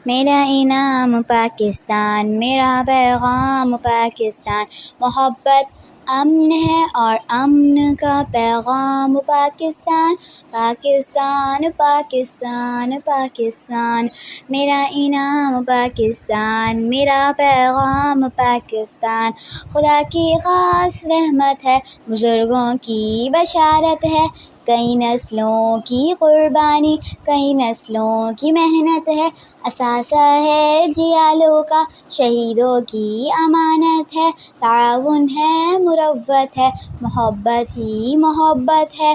میرا انعام پاکستان، میرا پیغام پاکستان، محبت امن ہے اور امن کا پیغام پاکستان، پاکستان پاکستان پاکستان، میرا انعام پاکستان، میرا پیغام پاکستان، خدا کی خاص رحمت ہے، بزرگوں کی بشارت ہے، کئی نسلوں کی قربانی، کئی نسلوں کی محنت ہے، اثاثہ ہے جیالوں کا، شہیدوں کی امانت ہے، تعاون ہے مروت ہے، محبت ہی محبت ہے،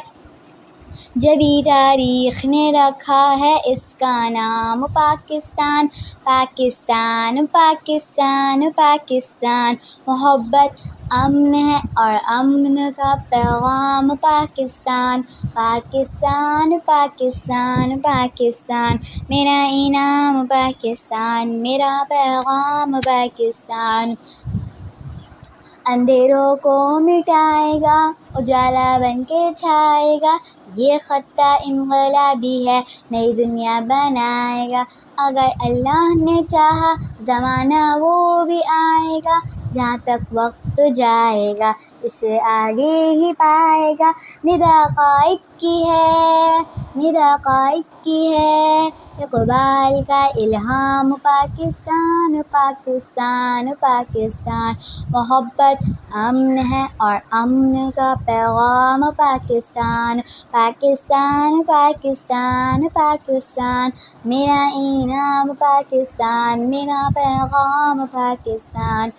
جبھی تاریخ نے رکھا ہے اس کا نام پاکستان، پاکستان پاکستان پاکستان، محبت امن ہے اور امن کا پیغام پاکستان، پاکستان پاکستان پاکستان، میرا انعام پاکستان، میرا پیغام پاکستان، اندھیروں کو مٹائے گا، اجالا بن کے چھائے گا، یہ خطہ انقلابی ہے، نئی دنیا بنائے گا، اگر اللہ نے چاہا زمانہ وہ بھی آئے گا، جہاں تک وقت جائے گا اسے آگے ہی پائے گا، ندا قائد کی ہے، ندا قائد کی ہے، اقبال کا الہام پاکستان، پاکستان پاکستان، محبت امن ہے اور امن کا پیغام پاکستان، پاکستان پاکستان پاکستان، میرا انعام پاکستان، میرا پیغام پاکستان،